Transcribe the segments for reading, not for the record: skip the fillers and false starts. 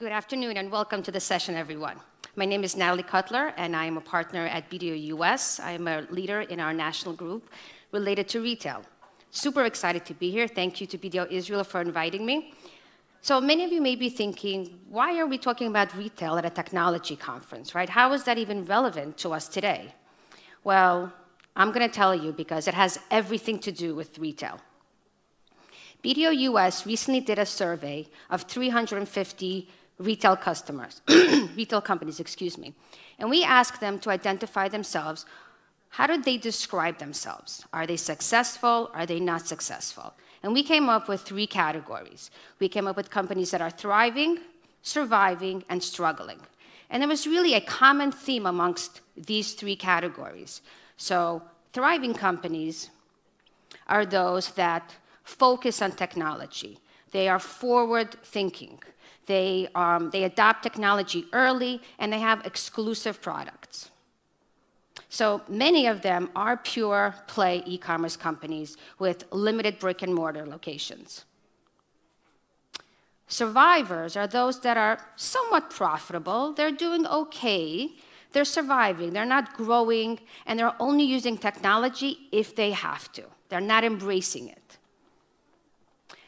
Good afternoon and welcome to the session, everyone. My name is Natalie Cutler and I am a partner at BDO US. I am a leader in our national group related to retail. Super excited to be here. Thank you to BDO Israel for inviting me. So many of you may be thinking, why are we talking about retail at a technology conference, right? How is that even relevant to us today? Well, I'm going to tell you because it has everything to do with retail. BDO US recently did a survey of 350 retail customers, retail companies, excuse me. And we asked them to identify themselves. How did they describe themselves? Are they successful? Are they not successful? And we came up with 3 categories. We came up with companies that are thriving, surviving, and struggling. And there was really a common theme amongst these 3 categories. So thriving companies are those that focus on technology. They are forward-thinking. They adopt technology early, and they have exclusive products. So many of them are pure play e-commerce companies with limited brick-and-mortar locations. Survivors are those that are somewhat profitable. They're doing okay. They're surviving. They're not growing, and they're only using technology if they have to. They're not embracing it.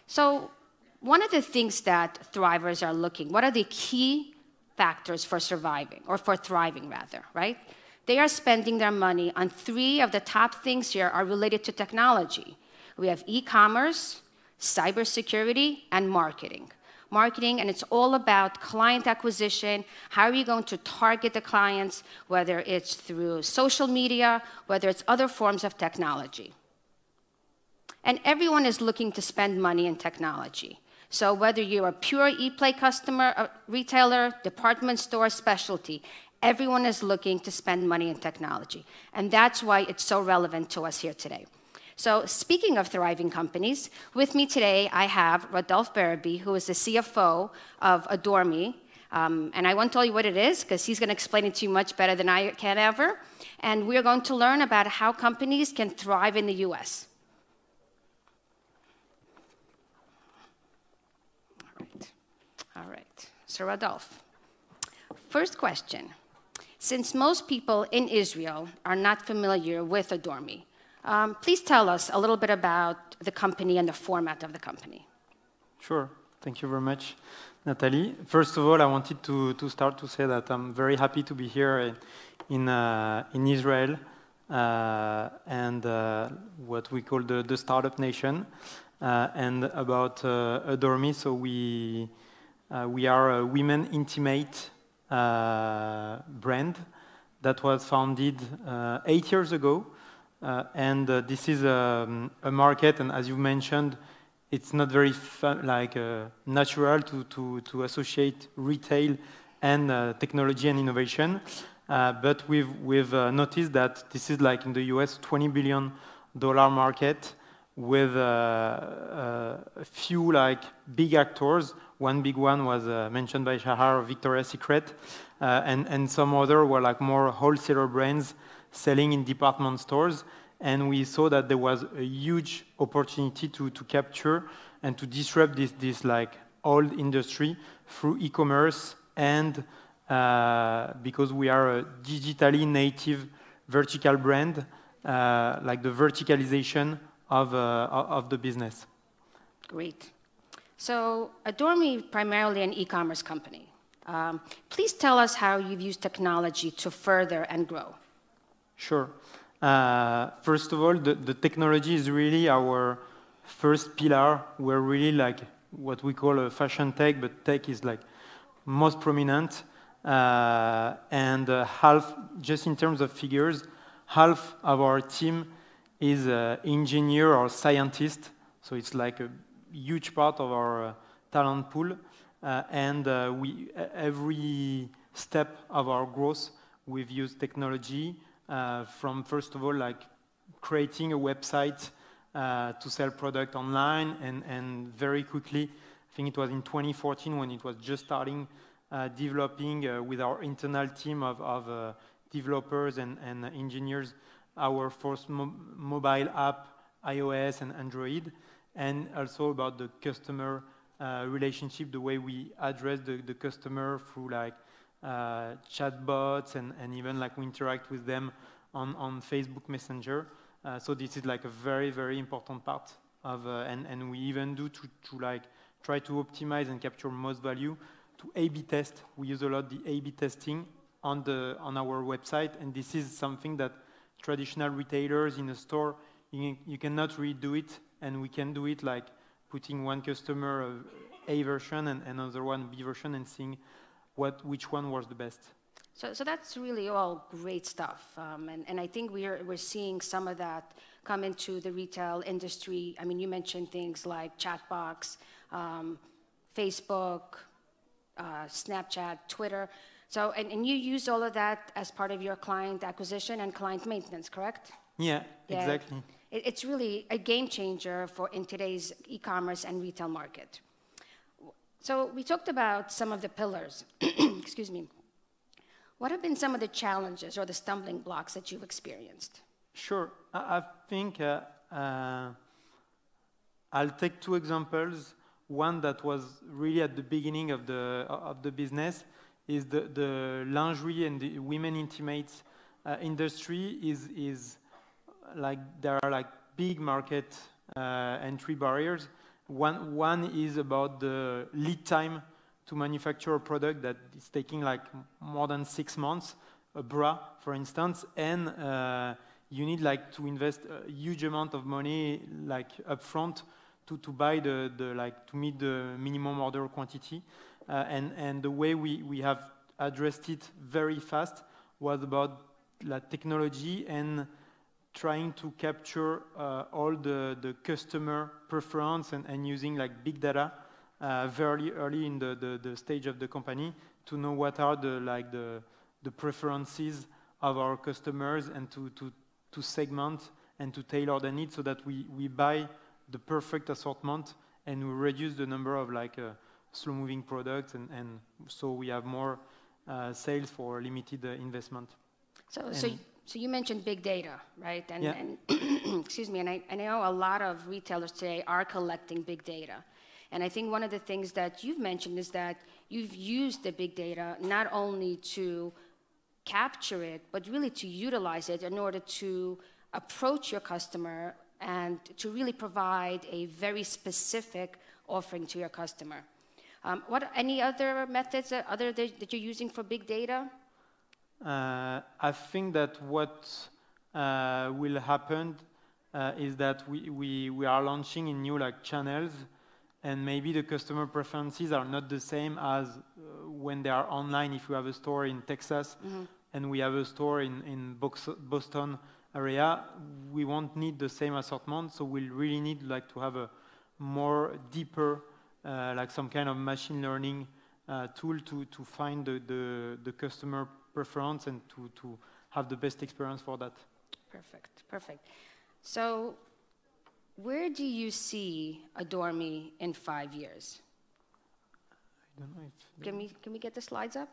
So one of the things that thrivers are looking, what are the key factors for surviving, or for thriving rather, right? They are spending their money on 3 of the top things here are related to technology. We have e-commerce, cybersecurity, and marketing. Marketing, and it's all about client acquisition. How are you going to target the clients, whether it's through social media, whether it's other forms of technology. And everyone is looking to spend money in technology. So whether you're a pure e-play customer, a retailer, department store, specialty, everyone is looking to spend money in technology. And that's why it's so relevant to us here today. So speaking of thriving companies, with me today I have Rodolphe Barabie, who is the CFO of Adore Me. And I won't tell you what it is, because he's going to explain it to you much better than I can ever. And we're going to learn about how companies can thrive in the US. All right. So Rodolphe, first question. Since most people in Israel are not familiar with Adore Me, please tell us a little bit about the company and the format of the company. Sure. Thank you very much, Natalie. First of all, I wanted to start to say that I'm very happy to be here in Israel and what we call the startup nation. And about Adore Me, so we are a women intimate brand that was founded 8 years ago. And this is a market, and as you mentioned, it's not very natural to associate retail and technology and innovation. But we've noticed that this is like in the US, $20 billion market with a few big actors. One big one was mentioned by Shahar, Victoria's Secret, and some other were more wholesaler brands selling in department stores. And we saw that there was a huge opportunity to capture and to disrupt this old industry through e-commerce, and because we are a digitally native vertical brand, the verticalization of the business. Great. So Adore Me, primarily an e-commerce company. Please tell us how you've used technology to further and grow. Sure. First of all, the technology is really our first pillar. We're really what we call a fashion tech, but tech is most prominent. And half, just in terms of figures, half of our team is engineer or scientist. So it's a huge part of our talent pool. And every step of our growth, we've used technology. From first of all, creating a website to sell product online, and very quickly, I think it was in 2014 when it was just starting, developing with our internal team of developers and engineers our first mobile app, iOS and Android, and also about the customer relationship, the way we address the customer through like chatbots and even like we interact with them on Facebook Messenger. So this is like a very, very important part of, and we even do to like try to optimize and capture most value to A/B test. We use a lot the A/B testing on our website, and this is something that traditional retailers in a store, you cannot really do it, and we can do it like putting one customer A version and another one B version and seeing which one was the best. So that's really all great stuff, and I think we're seeing some of that come into the retail industry. I mean, you mentioned things like chatbots, Facebook, Snapchat, Twitter. So and you use all of that as part of your client acquisition and client maintenance, correct? Yeah, exactly. It's really a game changer in today's e-commerce and retail market. So we talked about some of the pillars. Excuse me. What have been some of the challenges or the stumbling blocks that you've experienced? Sure. I think I'll take two examples. One that was really at the beginning of the business is the lingerie and the women intimates industry is like there are like big market entry barriers. One is about the lead time to manufacture a product that is taking like more than 6 months, a bra, for instance, and you need like to invest a huge amount of money like upfront to buy to meet the minimum order quantity, and the way we have addressed it very fast was about like technology and trying to capture all the customer preference and using like big data very early in the stage of the company to know what are the preferences of our customers and to segment and to tailor the needs so that we buy the perfect assortment and we reduce the number of like slow-moving products and so we have more sales for limited investment. So you mentioned big data, right? And excuse me, and I know a lot of retailers today are collecting big data. And I think one of the things that you've mentioned is that you've used the big data not only to capture it, but really to utilize it in order to approach your customer and to really provide a very specific offering to your customer. Any other methods that you're using for big data? I think that what will happen is that we are launching in new like channels, and maybe the customer preferences are not the same as when they are online. If we have a store in Texas and we have a store in Boston area, we won't need the same assortment. So we'll really need like to have a more deeper, like some kind of machine learning tool to find the customer preference and to have the best experience for that. Perfect. So where do you see Adore Me in 5 years? I don't know if... Can we get the slides up?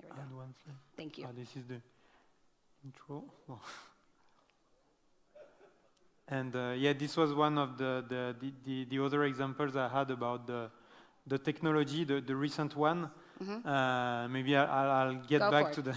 There we go. Add one slide. Thank you. This is the intro. Oh. And yeah, this was one of the other examples I had about the technology, the recent one. Maybe I'll get back to the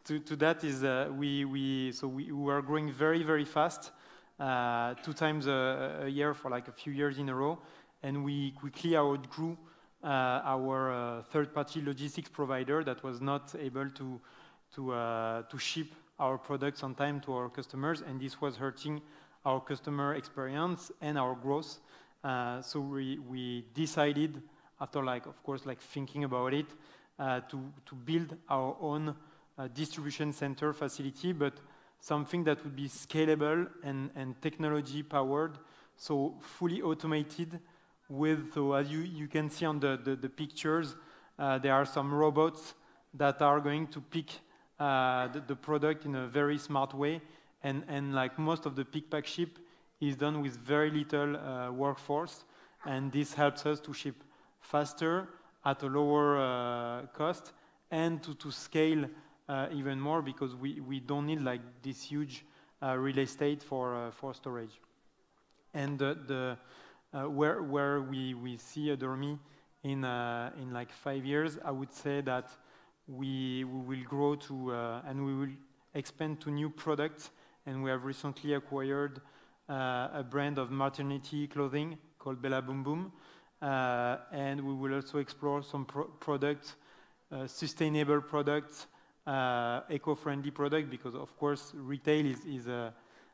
to that. Is we were growing very, very fast, 2 times a year for like a few years in a row, and we quickly outgrew our third-party logistics provider that was not able to ship our products on time to our customers, and this was hurting our customer experience and our growth. So we decided, after like, of course, like thinking about it, to build our own distribution center facility, but something that would be scalable and technology powered, so fully automated with, so as you can see on the pictures, there are some robots that are going to pick the product in a very smart way, and like most of the pick pack ship is done with very little workforce, and this helps us to ship faster at a lower cost and to scale even more, because we don't need like this huge real estate for storage. And where we see Adormi in like 5 years, I would say that we will grow to and we will expand to new products. And we have recently acquired a brand of maternity clothing called Bella Boom Boom. And we will also explore some products, sustainable products, eco-friendly products, because of course retail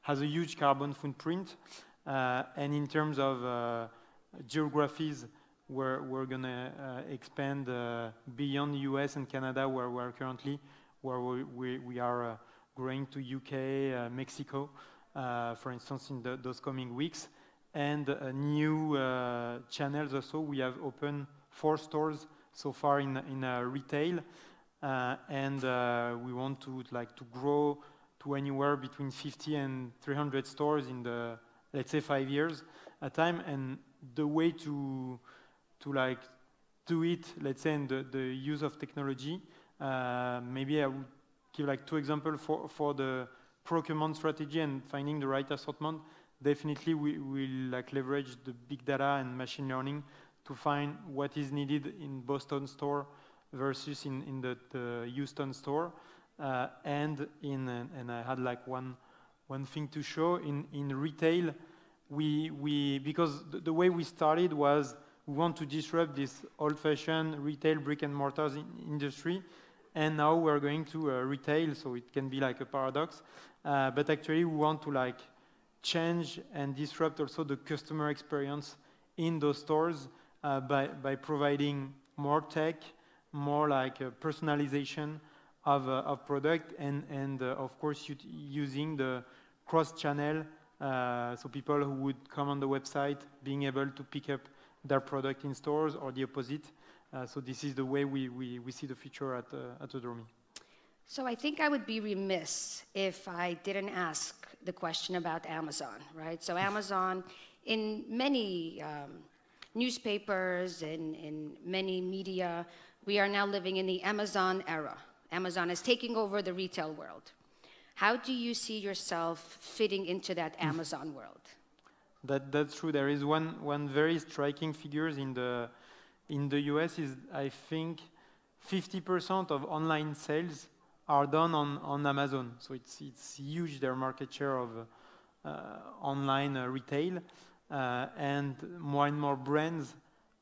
has a huge carbon footprint. And in terms of geographies, we're going to expand beyond the US and Canada, where we're currently, where we are growing to UK, Mexico, for instance, in those coming weeks. And new channels also. We have opened 4 stores so far in retail, and we want to grow to anywhere between 50 and 300 stores in the, let's say, 5 years at a time. And the way to do it, let's say, in the use of technology, maybe I would give 2 examples for the procurement strategy and finding the right assortment. Definitely, we will leverage the big data and machine learning to find what is needed in Boston store versus in the Houston store. And I had one thing to show in retail. Because the way we started was we want to disrupt this old-fashioned retail brick and mortar industry. And now we're going to retail, so it can be like a paradox. But actually, we want to change and disrupt also the customer experience in those stores by providing more tech, more personalization of product, and of course using the cross-channel, so people who would come on the website being able to pick up their product in stores or the opposite. So this is the way we see the future at Adormi. So I think I would be remiss if I didn't ask the question about Amazon, right? So Amazon, in many newspapers and in many media, we are now living in the Amazon era. Amazon is taking over the retail world. How do you see yourself fitting into that Amazon world? That's true. There is one very striking figure in the US is, I think, 50% of online sales are done on Amazon. So it's huge, their market share of online retail. And more brands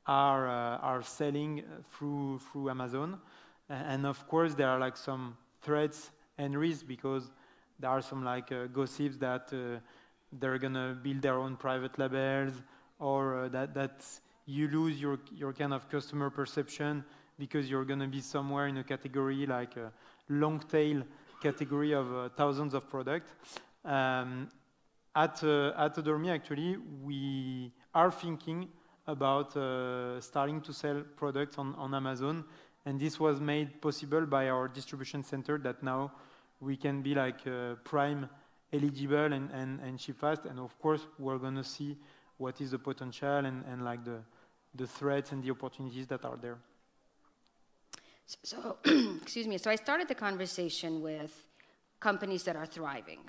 are selling through Amazon. And of course, there are some threats and risks, because there are some gossips that they're going to build their own private labels, or that you lose your kind of customer perception because you're going to be somewhere in a category like a long tail category of thousands of products. At Adormi, actually, we are thinking about starting to sell products on Amazon, and this was made possible by our distribution center, that now we can be Prime eligible and ship fast. And of course, we're going to see what is the potential and the threats and the opportunities that are there. So, excuse me. So I started the conversation with companies that are thriving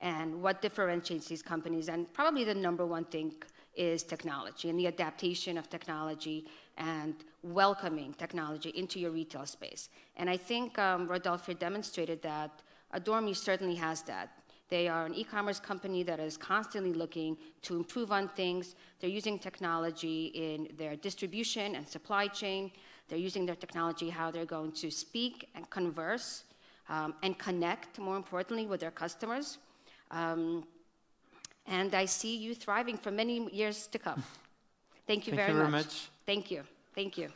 and what differentiates these companies. And probably the number one thing is technology and the adaptation of technology and welcoming technology into your retail space. And I think Rodolphe demonstrated that Adormi certainly has that. They are an e-commerce company that is constantly looking to improve on things. They're using technology in their distribution and supply chain. They're using their technology, how they're going to speak and converse and connect, more importantly, with their customers. And I see you thriving for many years to come. Thank you very much. Thank you very much. Thank you. Thank you.